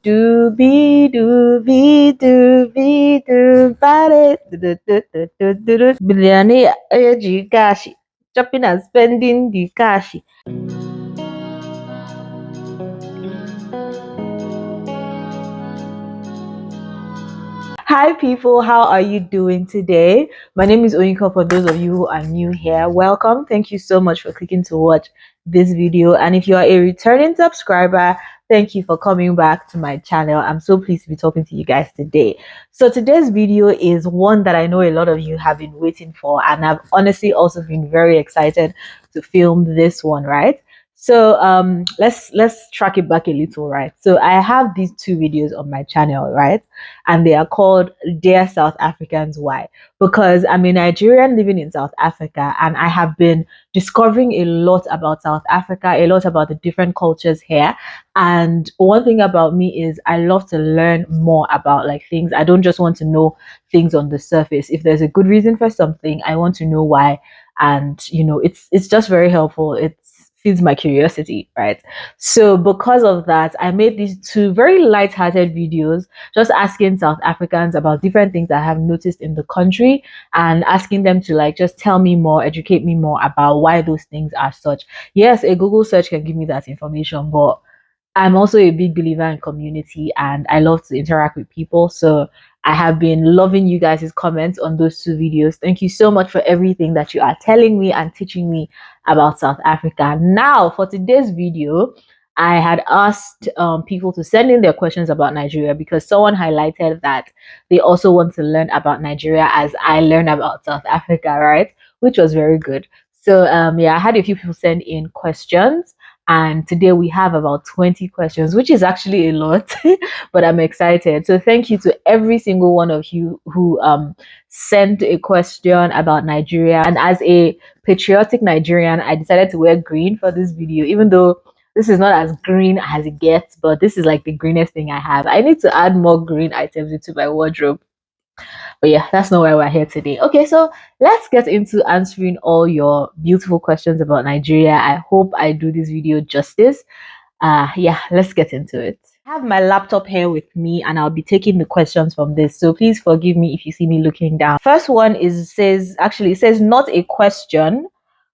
Doobie doobie doobie doo body billionaire cash chopping and spending the cash. Hi people, how are you doing today? My name is Oyinkan. For those of you who are new here, welcome. Thank you so much for clicking to watch this video. And if you are a returning subscriber, thank you for coming back to my channel. I'm so pleased to be talking to you guys today. So today's video is one that I know a lot of you have been waiting for, and I've honestly also been very excited to film this one, right? So let's track it back a little, right? So I have these two videos on my channel, right? And they are called Dear South Africans. Why? Because I'm a Nigerian living in South Africa, and I have been discovering a lot about South Africa, a lot about the different cultures here. And one thing about me is I love to learn more about like things. I don't just want to know things on the surface. If there's a good reason for something, I want to know why. And it's just very helpful. It feeds my curiosity, right? So because of that, I made these two very light-hearted videos just asking South Africans about different things I have noticed in the country and asking them to like just tell me more, educate me more about why those things are such. Yes, a Google search can give me that information, but I'm also a big believer in community and I love to interact with people. So I have been loving you guys' comments on those two videos. Thank you so much for everything that you are telling me and teaching me about South Africa. Now, for today's video, I had asked people to send in their questions about Nigeria because someone highlighted that they also want to learn about Nigeria as I learn about South Africa, right? Which was very good. So yeah, I had a few people send in questions, and today we have about 20 questions, which is actually a lot, but I'm excited. So thank you to every single one of you who sent a question about Nigeria. And as a patriotic Nigerian, I decided to wear green for this video, even though this is not as green as it gets, but this is like the greenest thing I have. I need to add more green items into my wardrobe. But yeah, that's not why we're here today. Okay, so let's get into answering all your beautiful questions about Nigeria. I hope I do this video justice. Yeah, let's get into it. I have my laptop here with me and I'll be taking the questions from this. So please forgive me if you see me looking down. First one it says not a question,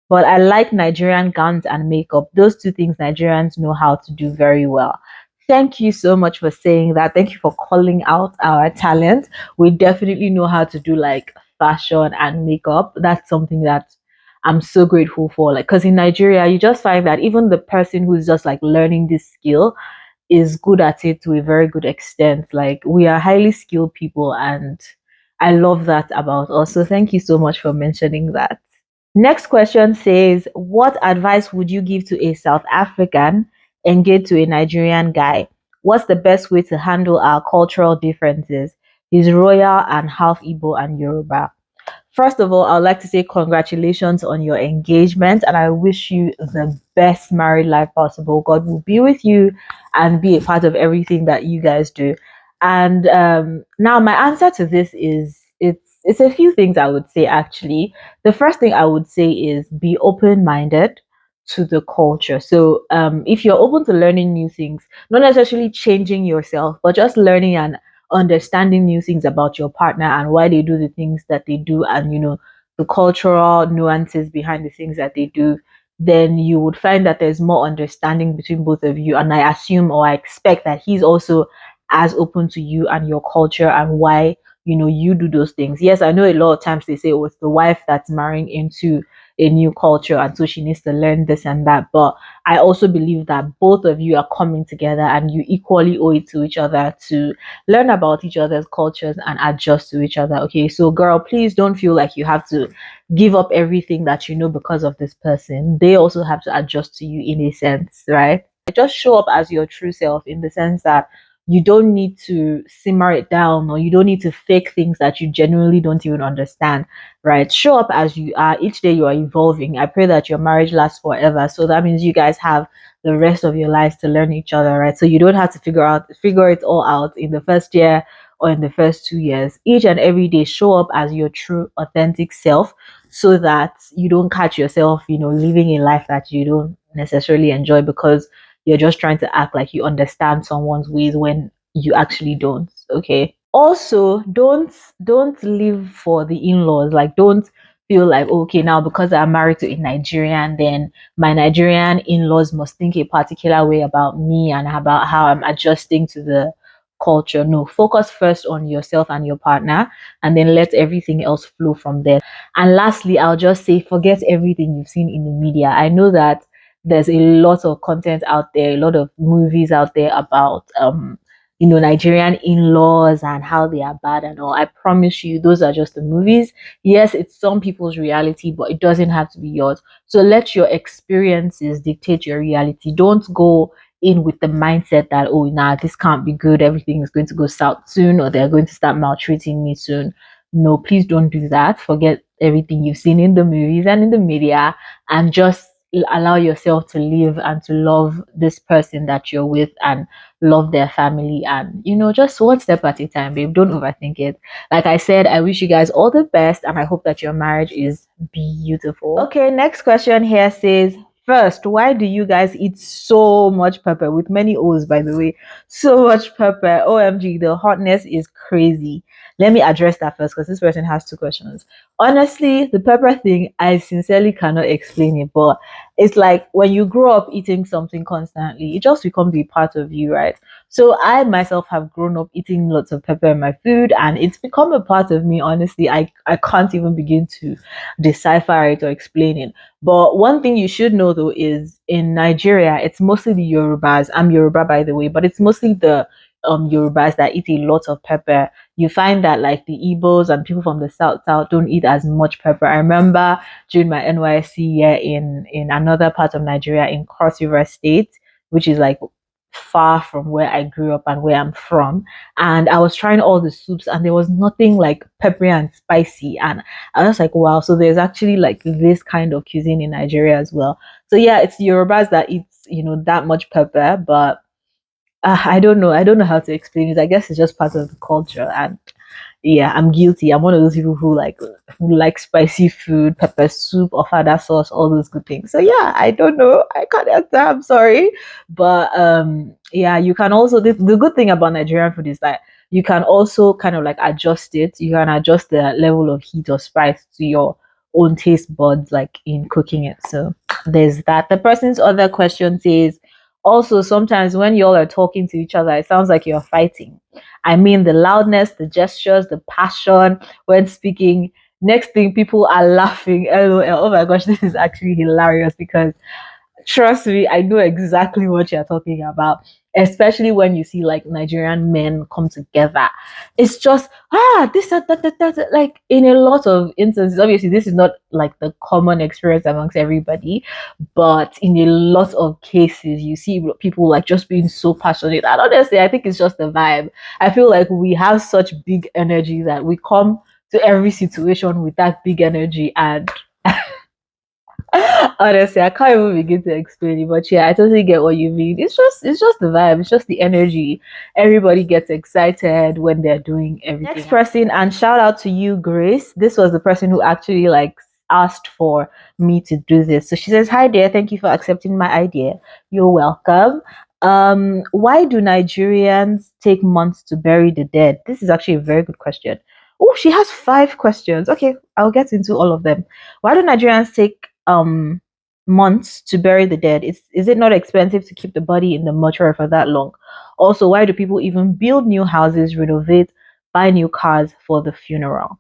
but I like Nigerian gowns and makeup. Those two things Nigerians know how to do very well. Thank you so much for saying that. Thank you for calling out our talent. We definitely know how to do like fashion and makeup. That's something that I'm so grateful for. Like, because in Nigeria, you just find that even the person who's just like learning this skill is good at it to a very good extent. Like, we are highly skilled people, and I love that about us. So, thank you so much for mentioning that. Next question says, what advice would you give to a South African engaged to a Nigerian guy? What's the best way to handle our cultural differences? He's royal and half Igbo and Yoruba. First of all, I'd like to say congratulations on your engagement and I wish you the best married life possible. God will be with you and be a part of everything that you guys do. And now my answer to this is it's a few things I would say actually. The first thing I would say is be open-minded to the culture. So if you're open to learning new things, not necessarily changing yourself, but just learning and understanding new things about your partner and why they do the things that they do, and the cultural nuances behind the things that they do, then you would find that there's more understanding between both of you. And I assume or I expect that he's also as open to you and your culture and why you do those things. Yes, I know a lot of times they say, oh, it's the wife that's marrying into a new culture and so she needs to learn this and that, but I also believe that both of you are coming together and you equally owe it to each other to learn about each other's cultures and adjust to each other. Okay, so girl, please don't feel like you have to give up everything that you know because of this person. They also have to adjust to you in a sense, right? Just show up as your true self in the sense that you don't need to simmer it down or you don't need to fake things that you genuinely don't even understand, right? Show up as you are. Each day you are evolving. I pray that your marriage lasts forever. So that means you guys have the rest of your lives to learn each other, right? So you don't have to figure it all out in the first year or in the first 2 years. Each and every day, show up as your true, authentic self so that you don't catch yourself, living a life that you don't necessarily enjoy because you're just trying to act like you understand someone's ways when you actually don't. Okay. Also, don't live for the in-laws. Like, don't feel like, okay, now because I'm married to a Nigerian, then my Nigerian in-laws must think a particular way about me and about how I'm adjusting to the culture. No, focus first on yourself and your partner, and then let everything else flow from there. And lastly, I'll just say, forget everything you've seen in the media. I know that there's a lot of content out there, a lot of movies out there about Nigerian in-laws and how they are bad and all. I promise you, those are just the movies. Yes, it's some people's reality, but it doesn't have to be yours. So let your experiences dictate your reality. Don't go in with the mindset that, oh, nah, this can't be good, everything is going to go south soon, or they're going to start maltreating me soon. No, please don't do that. Forget everything you've seen in the movies and in the media, and just allow yourself to live and to love this person that you're with, and love their family, and just one step at a time, babe. Don't overthink it. Like I said, I wish you guys all the best, and I hope that your marriage is beautiful. Okay, next question here says, first, why do you guys eat so much pepper, with many O's, by the way? So much pepper. OMG, the hotness is crazy. Let me address that first, because this person has two questions. Honestly, the pepper thing, I sincerely cannot explain it, but it's like when you grow up eating something constantly, it just becomes a part of you, right? So I myself have grown up eating lots of pepper in my food, and it's become a part of me. Honestly, I can't even begin to decipher it or explain it. But one thing you should know though is, in Nigeria, it's mostly the Yorubas. I'm Yoruba, by the way, but it's mostly the Yorubas that eat a lot of pepper. You find that like the Igbos and people from the south don't eat as much pepper. I remember during my NYSC year in another part of Nigeria, in Cross River State, which is like far from where I grew up and where I'm from. And I was trying all the soups, and there was nothing like peppery and spicy. And I was like, wow, so there's actually like this kind of cuisine in Nigeria as well. So yeah, it's Yorubas that eats, that much pepper, but I don't know. I don't know how to explain it. I guess it's just part of the culture. And yeah, I'm guilty. I'm one of those people who like spicy food, pepper soup, ofada sauce, all those good things. So yeah, I don't know. I can't answer. I'm sorry, but yeah, you can also, the good thing about Nigerian food is that you can also kind of like adjust it. You can adjust the level of heat or spice to your own taste buds, like in cooking it. So there's that. The person's other question says, also sometimes when y'all are talking to each other, it sounds like you're fighting. I mean, the loudness, the gestures, the passion when speaking. Next thing, people are laughing. LOL. Oh my gosh, this is actually hilarious, because trust me, I know exactly what you're talking about. Especially when you see like Nigerian men come together. It's just, this, that. Like in a lot of instances, obviously, this is not like the common experience amongst everybody, but in a lot of cases, you see people like just being so passionate. And honestly, I think it's just the vibe. I feel like we have such big energy that we come to every situation with that big energy, and honestly, I can't even begin to explain it, but yeah, I totally get what you mean. It's just the vibe, it's just the energy. Everybody gets excited when they're doing everything. Next person, and shout out to you, Grace. This was the person who actually like asked for me to do this. So she says, "Hi there, thank you for accepting my idea." You're welcome. Why do Nigerians take months to bury the dead? This is actually a very good question. Oh, she has 5 questions. Okay, I'll get into all of them. Why do Nigerians take months to bury the dead? Is it not expensive to keep the body in the mortuary for that long? Also, why do people even build new houses, renovate, buy new cars for the funeral?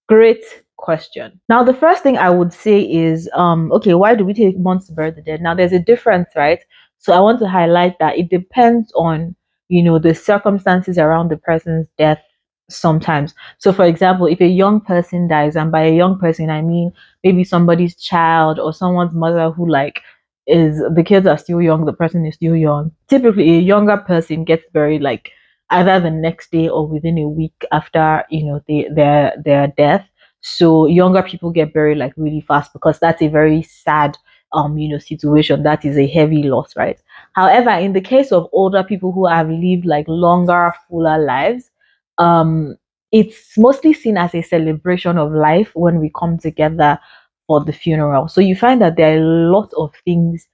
Great question. Now, the first thing I would say is, okay, why do we take months to bury the dead? Now, there's a difference, right? So I want to highlight that it depends on, the circumstances around the person's death sometimes. So, for example, if a young person dies, and by a young person, I mean maybe somebody's child or someone's mother who like is the kids are still young, the person is still young. Typically, a younger person gets buried like either the next day or within a week after their death. So younger people get buried like really fast, because that's a very sad situation. That is a heavy loss, right? However, in the case of older people who have lived like longer, fuller lives, um it's mostly seen as a celebration of life when we come together for the funeral. So you find that there are a lot of things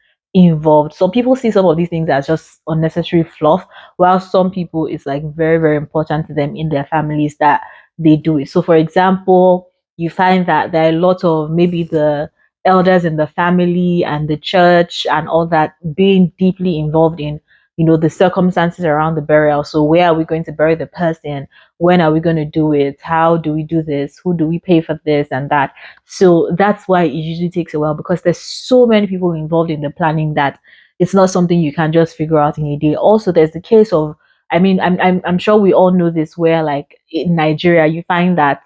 involved. Some people see some of these things as just unnecessary fluff, while some people it's like very, very important to them in their families that they do it. So, for example, you find that there are a lot of maybe the elders in the family and the church and all that being deeply involved in the circumstances around the burial. So where are we going to bury the person? When are we going to do it? How do we do this? Who do we pay for this and that? So that's why it usually takes a while, because there's so many people involved in the planning that it's not something you can just figure out in a day. Also, there's the case of, I mean, I'm sure we all know this, where like in Nigeria you find that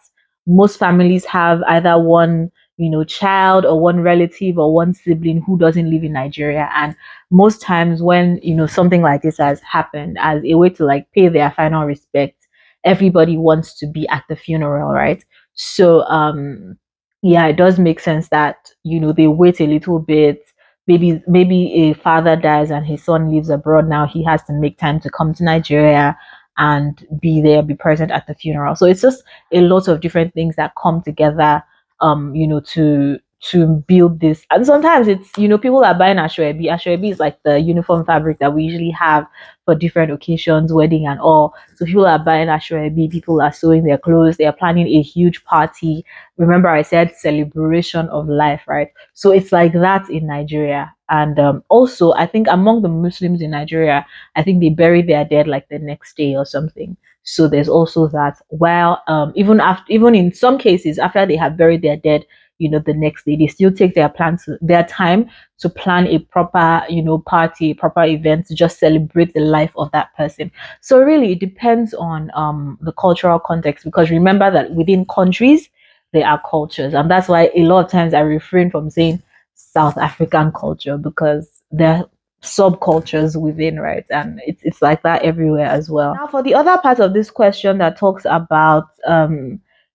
most families have either one child or one relative or one sibling who doesn't live in Nigeria. And most times when something like this has happened, as a way to like pay their final respects, everybody wants to be at the funeral, right? So yeah, it does make sense that they wait a little bit. Maybe a father dies and his son lives abroad. Now he has to make time to come to Nigeria and be there, be present at the funeral. So it's just a lot of different things that come together to build this. And sometimes it's people are buying ashwebi. Ashwebi is like the uniform fabric that we usually have for different occasions, wedding and all. So people are buying ashwebi, people are sewing their clothes, they are planning a huge party. Remember I said celebration of life, right? So it's like that in Nigeria. And also I think among the Muslims in Nigeria, I think they bury their dead like the next day or something. So there's also that. While even in some cases after they have buried their dead, the next day, they still take their time to plan a proper party, proper event to just celebrate the life of that person. So really it depends on the cultural context, because remember that within countries there are cultures, and that's why a lot of times I refrain from saying South African culture, because there are subcultures within, right? And it's like that everywhere as well. Now for the other part of this question that talks about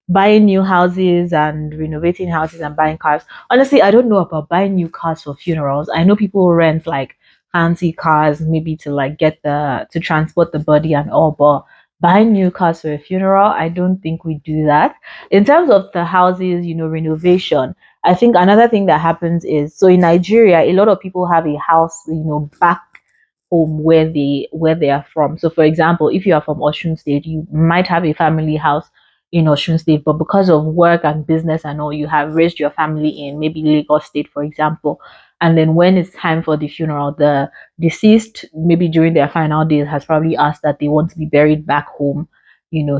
buying new houses and renovating houses and buying cars. Honestly, I don't know about buying new cars for funerals. I know people rent like fancy cars maybe to like get to transport the body and all, but buying new cars for a funeral, I don't think we do that. In terms of the houses, renovation, I think another thing that happens is, so in Nigeria, a lot of people have a house, back home where they are from. So for example, if you are from Osun State, you might have a family house in Osun State, but because of work and business and all, you have raised your family in maybe Lagos State, for example. And then when it's time for the funeral, the deceased, maybe during their final days, has probably asked that they want to be buried back home,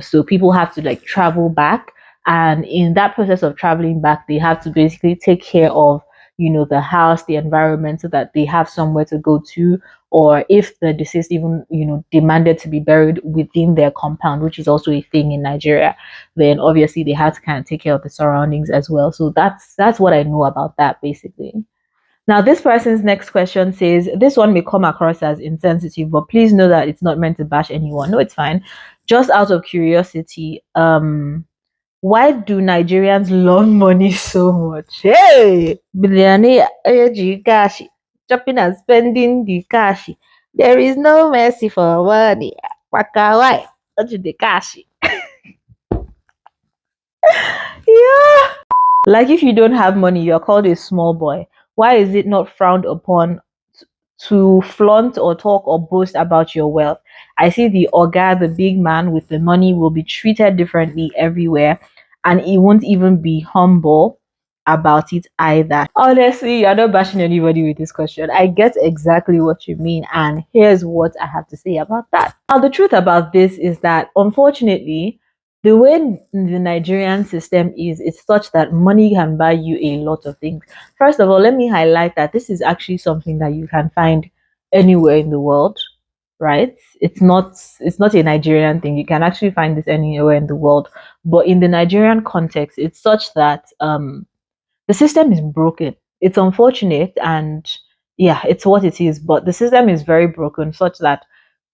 so people have to like travel back. And in that process of traveling back, they have to basically take care of, the house, the environment, so that they have somewhere to go to. Or if the deceased even, demanded to be buried within their compound, which is also a thing in Nigeria, then obviously they have to kind of take care of the surroundings as well. So that's what I know about that basically. Now, this person's next question says, this one may come across as insensitive, but please know that it's not meant to bash anyone. No, it's fine. Just out of curiosity, why do Nigerians love money so much? Hey, billionaire, cash, chopping and spending the cash. There is no mercy for money. Waka, why? What is the cash? Yeah. Like if you don't have money, you're called a small boy. Why is it not frowned upon to flaunt or talk or boast about your wealth? I see the Oga, the big man with the money, will be treated differently everywhere, and he won't even be humble about it either. Honestly, you're not bashing anybody with this question. I get exactly what you mean, and here's what I have to say about that. Now, the truth about this is that unfortunately, the way the Nigerian system is, it's such that money can buy you a lot of things. First of all, let me highlight that this is actually something that you can find anywhere in the world, right? It's not a Nigerian thing. You can actually find this anywhere in the world. But in the Nigerian context, it's such that the system is broken. It's unfortunate, and yeah, it's what it is, but the system is very broken such that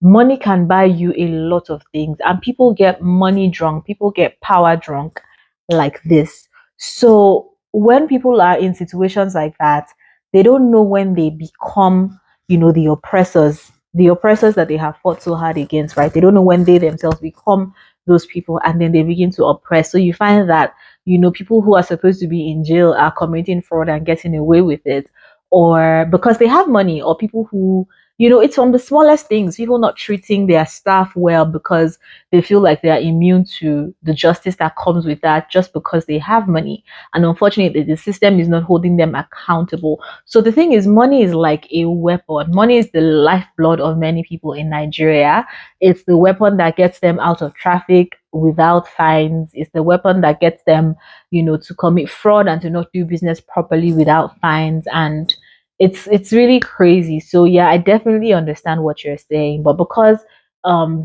money can buy you a lot of things, and people get money drunk, people get power drunk like this. So when people are in situations like that, they don't know when they become, the oppressors that they have fought so hard against, right? They don't know when they themselves become those people, and then they begin to oppress. So you find that people who are supposed to be in jail are committing fraud and getting away with it. or because they have money, or people who, it's from the smallest things, people not treating their staff well because they feel like they are immune to the justice that comes with that just because they have money. And unfortunately, the system is not holding them accountable. So the thing is, money is like a weapon. Money is the lifeblood of many people in Nigeria. It's the weapon that gets them out of traffic without fines. It's the weapon that gets them, to commit fraud and to not do business properly without fines. And it's really crazy. So yeah, I definitely understand what you're saying, but because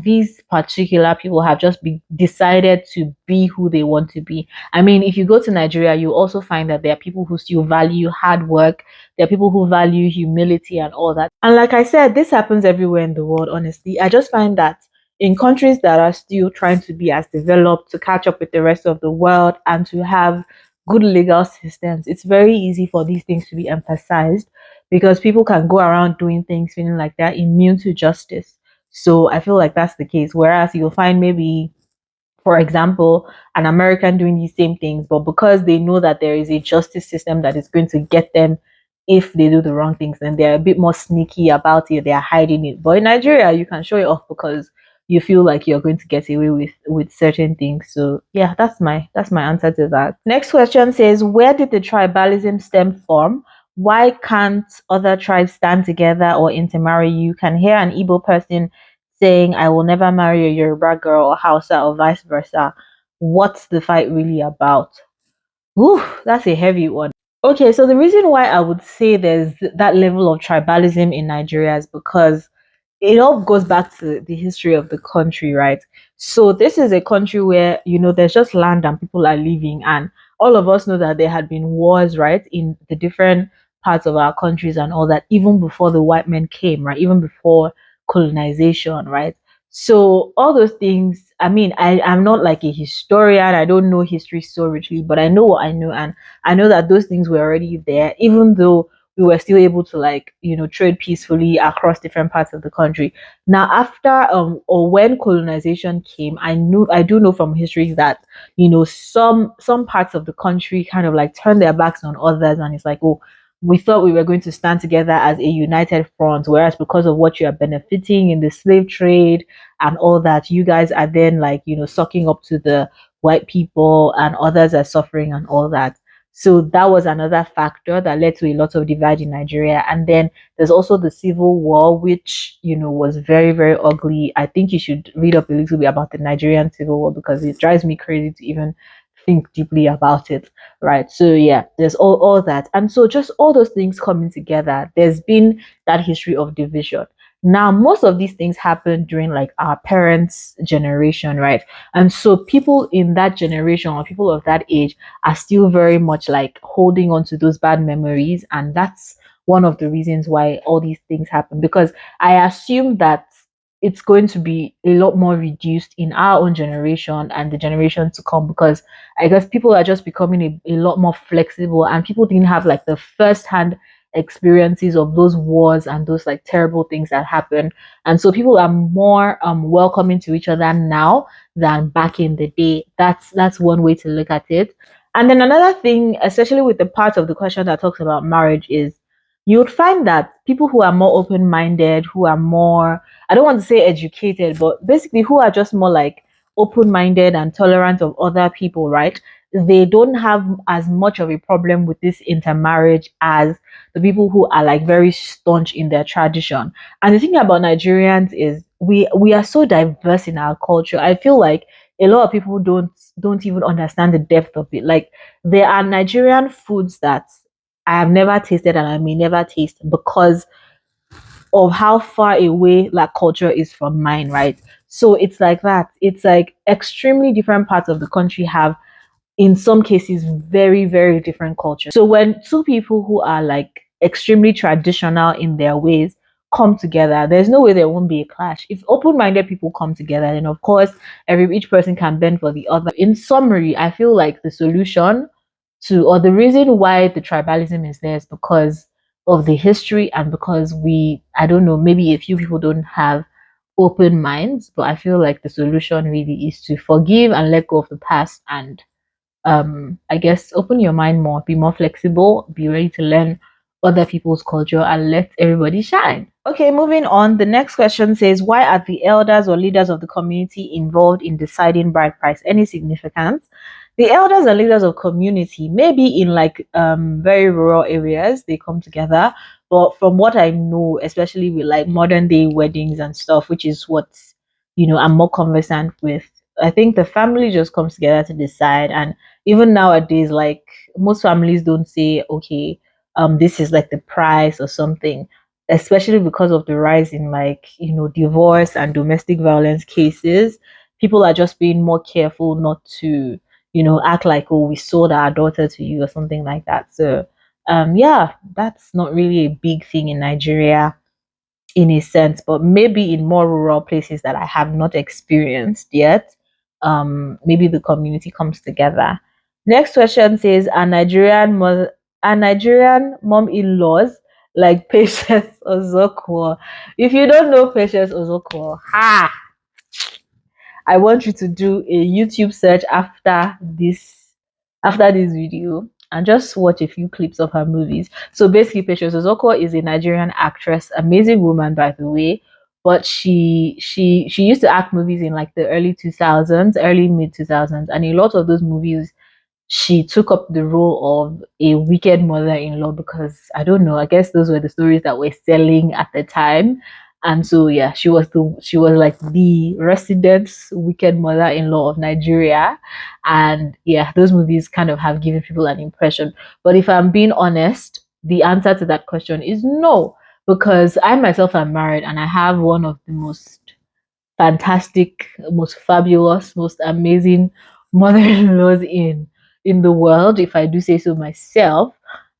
these particular people have just decided to be who they want to be. I mean, if you go to Nigeria, you also find that there are people who still value hard work. There are people who value humility and all that. And like I said, this happens everywhere in the world, honestly. I just find that in countries that are still trying to be as developed, to catch up with the rest of the world, and to have good legal systems, it's very easy for these things to be emphasized because people can go around doing things feeling like they're immune to justice. So I feel like that's the case. Whereas you'll find maybe, for example, an American doing these same things, but because they know that there is a justice system that is going to get them if they do the wrong things, then they're a bit more sneaky about it. They're hiding it. But in Nigeria, you can show it off because you feel like you're going to get away with certain things. So yeah, that's my answer to that. Next question says, where did the tribalism stem from? Why can't other tribes stand together or intermarry? You can hear an Igbo person saying, I will never marry a Yoruba girl or Hausa or vice versa. What's the fight really about? Ooh, that's a heavy one. Okay, so the reason why I would say there's that level of tribalism in Nigeria is because it all goes back to the history of the country, right? So this is a country where, there's just land and people are living, and all of us know that there had been wars, right, in the different parts of our countries and all that, even before the white men came, right? Even before colonization, right? So all those things, I mean, I'm not like a historian, I don't know history so richly, but I know what I know, and I know that those things were already there, even though we were still able to, like, trade peacefully across different parts of the country. Now after or when colonization came, I do know from history that, some parts of the country kind of like turned their backs on others, and it's like, oh, we thought we were going to stand together as a united front, whereas because of what you are benefiting in the slave trade and all that, you guys are then, like, sucking up to the white people, and others are suffering and all that. So that was another factor that led to a lot of divide in Nigeria. And then there's also the civil war, which, was very, very ugly. I think you should read up a little bit about the Nigerian civil war because it drives me crazy to even think deeply about it. Right. So yeah, there's all that. And so just all those things coming together, there's been that history of division. Now, most of these things happened during like our parents' generation, right? And so people in that generation or people of that age are still very much like holding on to those bad memories. And that's one of the reasons why all these things happen. Because I assume that it's going to be a lot more reduced in our own generation and the generation to come, because I guess people are just becoming a lot more flexible, and people didn't have like the first hand experiences of those wars and those like terrible things that happened. And so people are more welcoming to each other now than back in the day. That's one way to look at it. And then another thing, especially with the part of the question that talks about marriage, is you would find that people who are more open-minded, who are more, I don't want to say educated, but basically who are just more like open-minded and tolerant of other people, right? They don't have as much of a problem with this intermarriage as the people who are like very staunch in their tradition. And the thing about Nigerians is we are so diverse in our culture. I feel like a lot of people don't even understand the depth of it. Like, there are Nigerian foods that I have never tasted and I may never taste because of how far away that culture is from mine, right? So it's like that. It's like extremely different parts of the country have, in some cases, very, very different cultures. So when two people who are like extremely traditional in their ways come together, there's no way there won't be a clash. If open-minded people come together, then of course each person can bend for the other. In summary, I feel like the solution to, or the reason why the tribalism is there, is because of the history, and because I don't know, maybe a few people don't have open minds, but I feel like the solution really is to forgive and let go of the past, and I guess open your mind more, be more flexible, be ready to learn other people's culture and let everybody shine. Okay, moving on. The next question says, why are the elders or leaders of the community involved in deciding bride price? Any significance? The elders and leaders of community, maybe in like very rural areas, they come together. But from what I know, especially with like modern day weddings and stuff, which is what I'm more conversant with, I think the family just comes together to decide. And even nowadays, like most families don't say, okay, this is like the price or something, especially because of the rise in like divorce and domestic violence cases. People are just being more careful not to act like, oh, we sold our daughter to you or something like that. So yeah, that's not really a big thing in Nigeria in a sense, but maybe in more rural places that I have not experienced yet, maybe the community comes together. Next question says, are Nigerian mom-in-laws like Patience Ozokwo? If you don't know Patience Ozokwo, I want you to do a YouTube search after this video and just watch a few clips of her movies. So basically, Patience Ozoko is a Nigerian actress, amazing woman by the way. But she used to act movies in like the early 2000s, early mid 2000s, and a lot of those movies she took up the role of a wicked mother-in-law because I don't know, I guess those were the stories that were selling at the time. And so yeah, she was like the resident wicked mother-in-law of Nigeria. And yeah, those movies kind of have given people an impression. But if I'm being honest, the answer to that question is no, because I myself am married and I have one of the most fantastic, most fabulous, most amazing mother-in-laws in the world, if I do say so myself.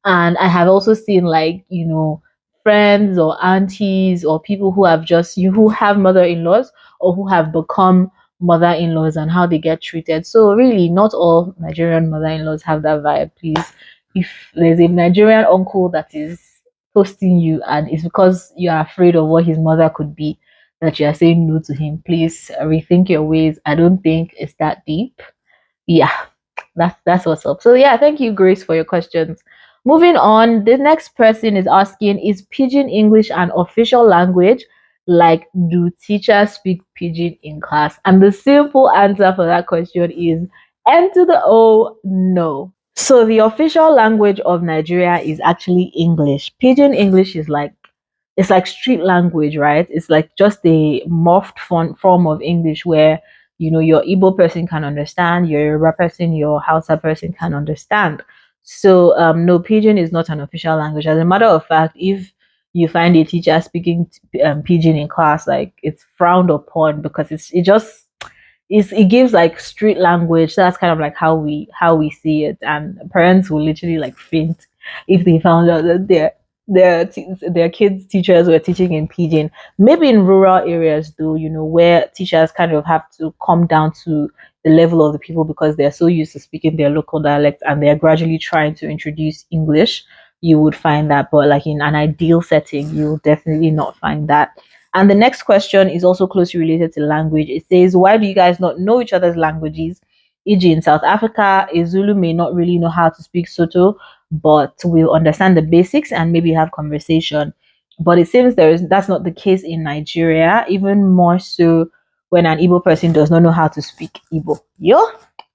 And I have also seen like, friends or aunties or people who have just you who have mother-in-laws or who have become mother-in-laws and how they get treated. So really not all Nigerian mother-in-laws have that vibe, please. If there's a Nigerian uncle that is toasting you and it's because you are afraid of what his mother could be, that you are saying no to him, please rethink your ways. I don't think it's that deep. Yeah, that's what's up. So yeah, thank you, Grace, for your questions. Moving on, the next person is asking, is Pidgin English an official language? Like, do teachers speak Pidgin in class? And the simple answer for that question is N to the O, no. So the official language of Nigeria is actually English. Pidgin English is like it's like street language, right? It's like just a morphed form of English where your Igbo person can understand, your Yoruba person, your Hausa person can understand. So no, Pidgin is not an official language. As a matter of fact, if you find a teacher speaking Pidgin in class, like it's frowned upon because it gives like street language. So that's kind of like how we see it, and parents will literally like faint if they found out that their kids teachers were teaching in pidgin. Maybe in rural areas though, where teachers kind of have to come down to the level of the people because they're so used to speaking their local dialect and they're gradually trying to introduce English, you would find that. But like in an ideal setting, you'll definitely not find that. And the next question is also closely related to language. It says, why do you guys not know each other's languages? E.g., in South Africa, a Zulu may not really know how to speak Soto, but will understand the basics and maybe have conversation. But it seems that's not the case in Nigeria, even more so when an Igbo person does not know how to speak Igbo. Yo?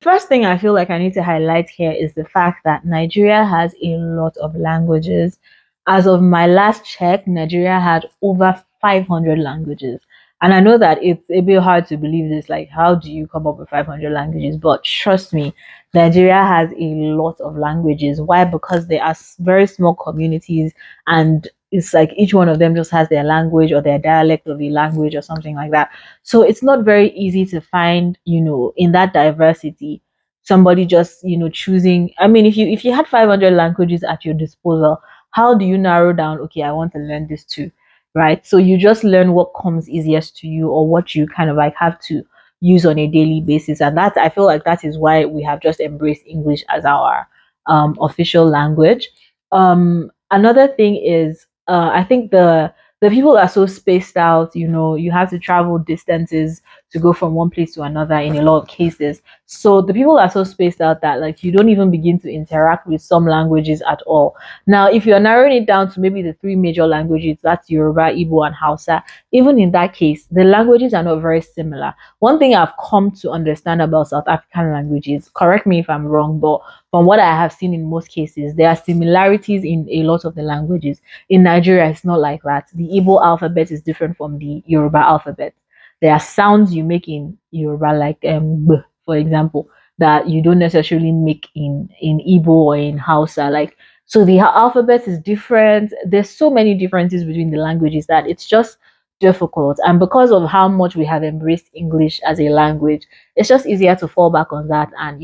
First thing I feel like I need to highlight here is the fact that Nigeria has a lot of languages. As of my last check, Nigeria had over 500 languages. And I know that it's a bit hard to believe this. Like, how do you come up with 500 languages? But trust me, Nigeria has a lot of languages. Why? Because they are very small communities, and it's like each one of them just has their language or their dialect of the language or something like that. So it's not very easy to find, in that diversity, somebody just, choosing. I mean, if you had 500 languages at your disposal, how do you narrow down, okay, I want to learn this too, right? So you just learn what comes easiest to you or what you kind of like have to use on a daily basis. And that, I feel like that is why we have just embraced English as our official language. Another thing is, I think the people are so spaced out. You have to travel distances to go from one place to another in a lot of cases. So the people are so spaced out that like you don't even begin to interact with some languages at all. Now, if you're narrowing it down to maybe the three major languages, that's Yoruba, Igbo, and Hausa, even in that case, the languages are not very similar. One thing I've come to understand about South African languages, correct me if I'm wrong, but from what I have seen in most cases, there are similarities in a lot of the languages. In Nigeria, it's not like that. The Igbo alphabet is different from the Yoruba alphabet. There are sounds you make in Yoruba, like b, for example, that you don't necessarily make in Igbo or in Hausa. Like so, the alphabet is different. There's so many differences between the languages that it's just difficult. And because of how much we have embraced English as a language, it's just easier to fall back on that and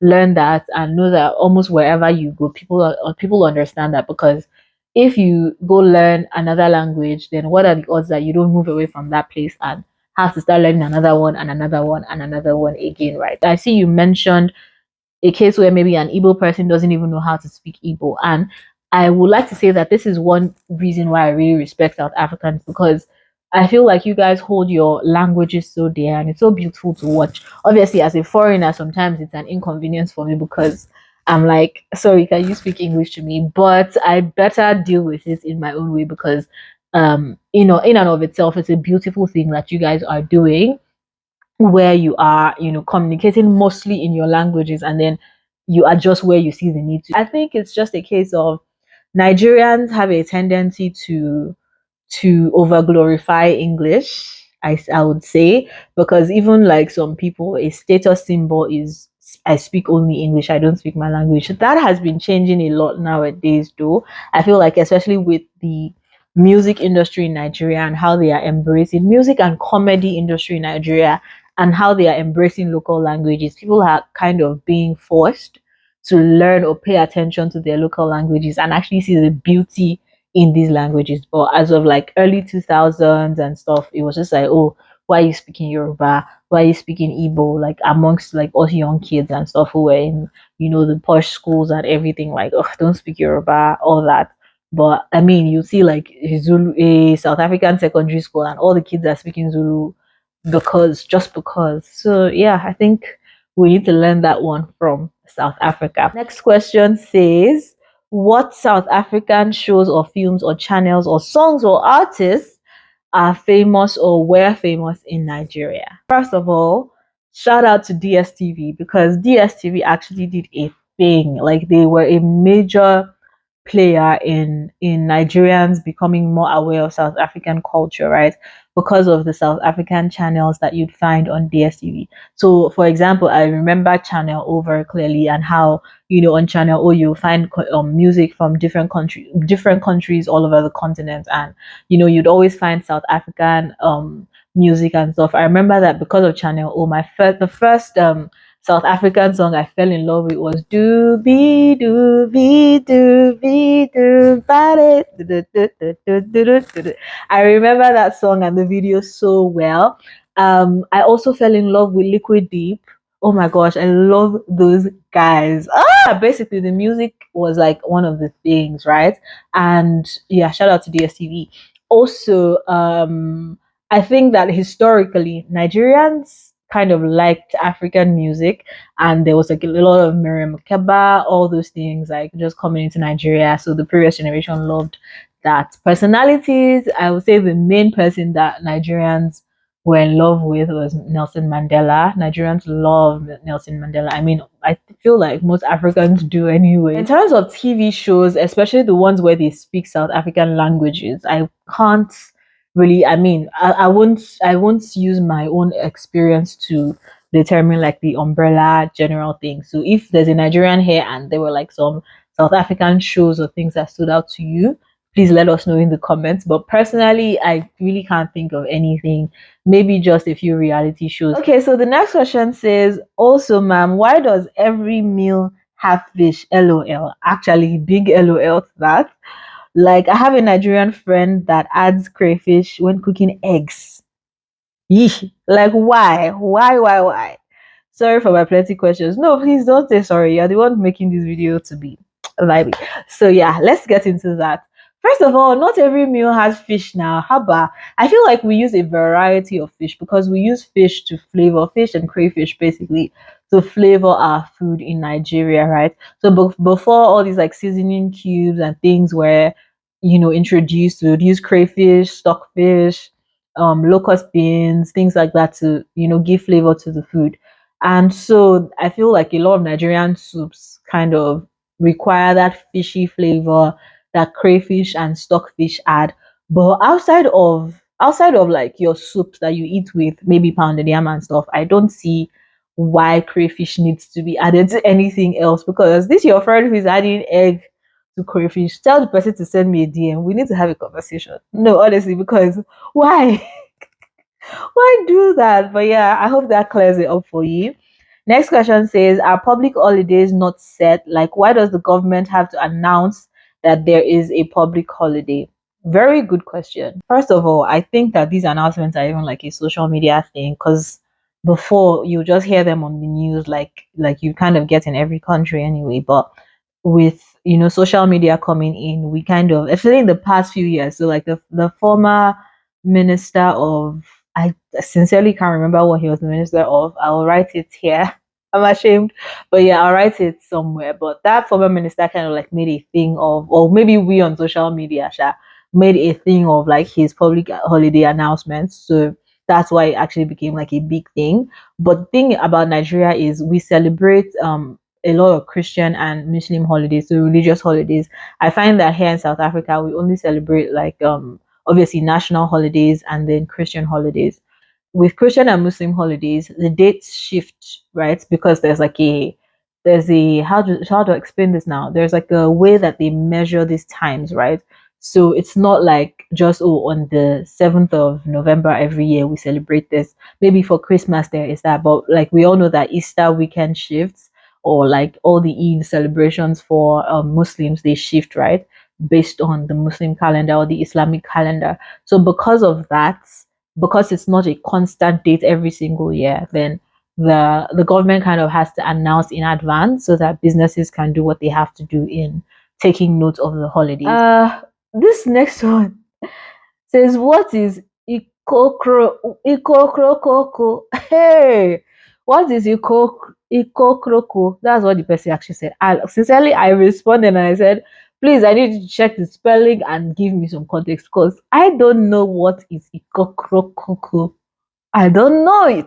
learn that and know that almost wherever you go, people understand that because if you go learn another language, then what are the odds that you don't move away from that place and have to start learning another one and another one and another one again, right? I see you mentioned a case where maybe an Igbo person doesn't even know how to speak Igbo. And I would like to say that this is one reason why I really respect South Africans because I feel like you guys hold your languages so dear and it's so beautiful to watch. Obviously, as a foreigner, sometimes it's an inconvenience for me because I'm like, sorry, can you speak English to me? But I better deal with it in my own way because in and of itself, it's a beautiful thing that you guys are doing where you are, communicating mostly in your languages and then you adjust where you see the need to. I think it's just a case of Nigerians have a tendency to over glorify English, I would say, because even like some people, a status symbol is I speak only English, I don't speak my language. That has been changing a lot nowadays, though. I feel like, especially with the music industry in Nigeria and how they are embracing music and comedy industry in Nigeria and how they are embracing local languages, people are kind of being forced to learn or pay attention to their local languages and actually see the beauty in these languages. But as of like early 2000s and stuff, it was just like, oh, why are you speaking Yoruba? Why are you speaking Igbo? Like amongst like us young kids and stuff who were in, the posh schools and everything, like, oh, don't speak Yoruba, all that. But I mean, you see like Zulu, a South African secondary school, and all the kids are speaking Zulu just because. So yeah, I think we need to learn that one from South Africa. Next question says, what South African shows or films or channels or songs or artists are famous or were famous in Nigeria? First of all, shout out to DSTV because DSTV actually did a thing. Like they were a major player in Nigerians becoming more aware of South African culture, right? Because of the South African channels that you'd find on DSTV. So, for example, I remember Channel O very clearly, and how on Channel O you'll find music from different countries all over the continent, and you'd always find South African music and stuff. I remember that because of Channel O, the first South African song I fell in love with was Doobie Doobie Doobie Doo Body. I remember that song and the video so well. I also fell in love with Liquid Deep. Oh my gosh, I love those guys. Basically the music was like one of the things, right? And yeah, shout out to DSTV. Also, I think that historically Nigerians kind of liked African music, and there was like a lot of Miriam Makeba, all those things like just coming into Nigeria. So the previous generation loved that. Personalities, I would say the main person that Nigerians were in love with was Nelson Mandela. Nigerians love Nelson Mandela. I mean, I feel like most Africans do anyway. In terms of TV shows, especially the ones where they speak South African languages, I can't really, I mean, I won't use my own experience to determine like the umbrella general thing. So if there's a Nigerian here and there were like some South African shows or things that stood out to you, please let us know in the comments. But personally, I really can't think of anything. Maybe just a few reality shows. Okay, so the next question says, also, ma'am, why does every meal have fish? LOL. Actually, big LOL to that. Like, I have a Nigerian friend that adds crayfish when cooking eggs. Yeesh. Like, why? Why? Sorry for my plenty questions. No, please don't say sorry. You're the one making this video to be vibey. So, yeah, let's get into that. First of all, not every meal has fish now. Haba. I feel like we use a variety of fish because we use fish to flavor fish and crayfish basically to flavor our food in Nigeria, right? So before all these like seasoning cubes and things were, introduced, we would use crayfish, stockfish, locust beans, things like that to, give flavor to the food. And so I feel like a lot of Nigerian soups kind of require that fishy flavor that crayfish and stockfish add. But outside of like your soups that you eat with maybe pounded yam and stuff, I don't see why crayfish needs to be added to anything else. Because this your friend who is adding egg to crayfish, tell the person to send me a DM. We need to have a conversation. No, honestly, because why? Why do that? But yeah, I hope that clears it up for you. Next question says, are public holidays not set? Like, why does the government have to announce that there is a public holiday? Very good question. First of all, I think that these announcements are even like a social media thing because before you just hear them on the news, like you kind of get in every country anyway. But with social media coming in, we kind of, especially in the past few years, so like the former minister of, I sincerely can't remember what he was the minister of. I'll write it here. I'm ashamed. But yeah, I'll write it somewhere. But that former minister kind of like made a thing of, or maybe we on social media, made a thing of like his public holiday announcements. So that's why it actually became like a big thing. But the thing about Nigeria is we celebrate a lot of Christian and Muslim holidays, so religious holidays. I find that here in South Africa we only celebrate like obviously national holidays and then Christian holidays. With Christian and Muslim holidays, the dates shift, right? Because there's a how to explain this now? There's like a way that they measure these times, right? So it's not like just on the 7th of November every year we celebrate this. Maybe for Christmas there is that, but like we all know that Easter weekend shifts or like all the Eid celebrations for Muslims they shift, right? Based on the Muslim calendar or the Islamic calendar. So because of that, because it's not a constant date every single year, then the government kind of has to announce in advance so that businesses can do what they have to do in taking note of the holidays. This next one says, "What is ikokroko?" Hey, what is ikokroko? That's what the person actually said. And sincerely, I responded and I said, please, I need you to check the spelling and give me some context because I don't know what is ikokroko. I don't know it.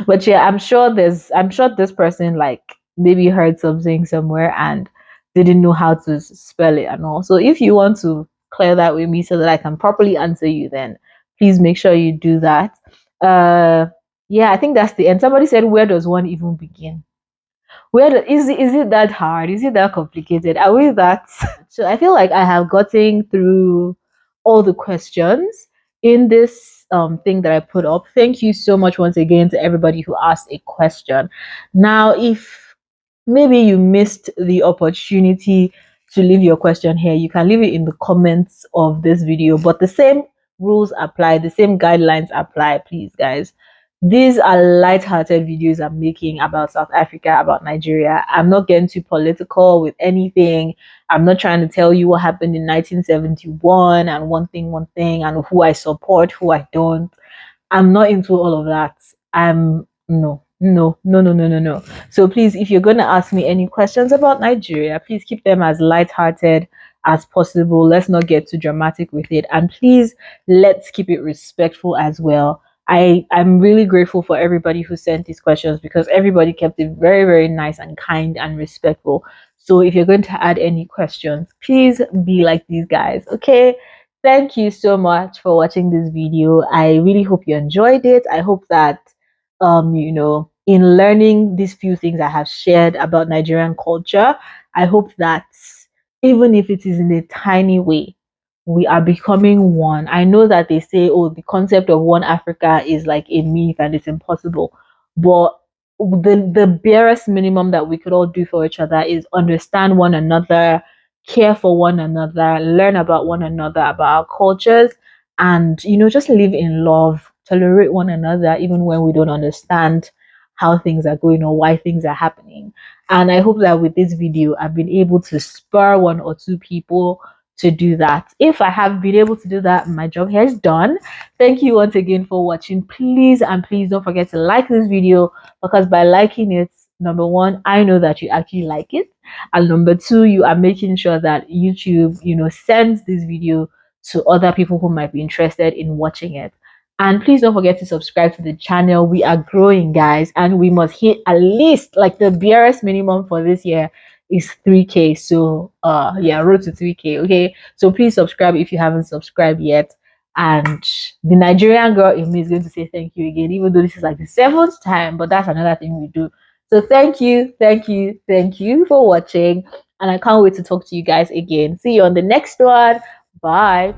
But yeah, I'm sure this person like maybe heard something somewhere and didn't know how to spell it and all. So if you want to clear that with me so that I can properly answer you, then please make sure you do that. Uh yeah, I think that's the end. Somebody said, where does one even begin? Is it that hard? Is it that complicated? Are we that? So I feel like I have gotten through all the questions in this thing that I put up. Thank you so much once again to everybody who asked a question. Now, if maybe you missed the opportunity to leave your question here, you can leave it in the comments of this video. But the same rules apply, the same guidelines apply, please, guys. These are light-hearted videos I'm making about South Africa, about Nigeria. I'm not getting too political with anything. I'm not trying to tell you what happened in 1971 and one thing, and who I support, who I don't. I'm not into all of that. I'm no, no, no, no, no, no, no. So please, if you're gonna ask me any questions about Nigeria, please keep them as light-hearted as possible. Let's not get too dramatic with it. And please let's keep it respectful as well. I'm really grateful for everybody who sent these questions because everybody kept it very, very nice and kind and respectful. So if you're going to add any questions, please be like these guys, okay? Thank you so much for watching this video. I really hope you enjoyed it. I hope that in learning these few things I have shared about Nigerian culture, I hope that even if it is in a tiny way, we are becoming one. I know that they say, oh, the concept of one Africa is like a myth and it's impossible. But the barest minimum that we could all do for each other is understand one another, care for one another, learn about one another, about our cultures, and just live in love, tolerate one another, even when we don't understand how things are going or why things are happening. And I hope that with this video, I've been able to spur one or two people to do that. If I have been able to do that, my job here is done. Thank you once again for watching. Please and please don't forget to like this video, because by liking it, number one, I know that you actually like it, and number two, you are making sure that YouTube, sends this video to other people who might be interested in watching it. And please don't forget to subscribe to the channel. We are growing, guys, and we must hit at least, like, the barest minimum for this year is 3K. So yeah, road to 3K. Okay, so please subscribe if you haven't subscribed yet. And the Nigerian girl in me is going to say thank you again, even though this is like the seventh time, but that's another thing we do. So thank you, thank you, thank you for watching, and I can't wait to talk to you guys again. See you on the next one. Bye.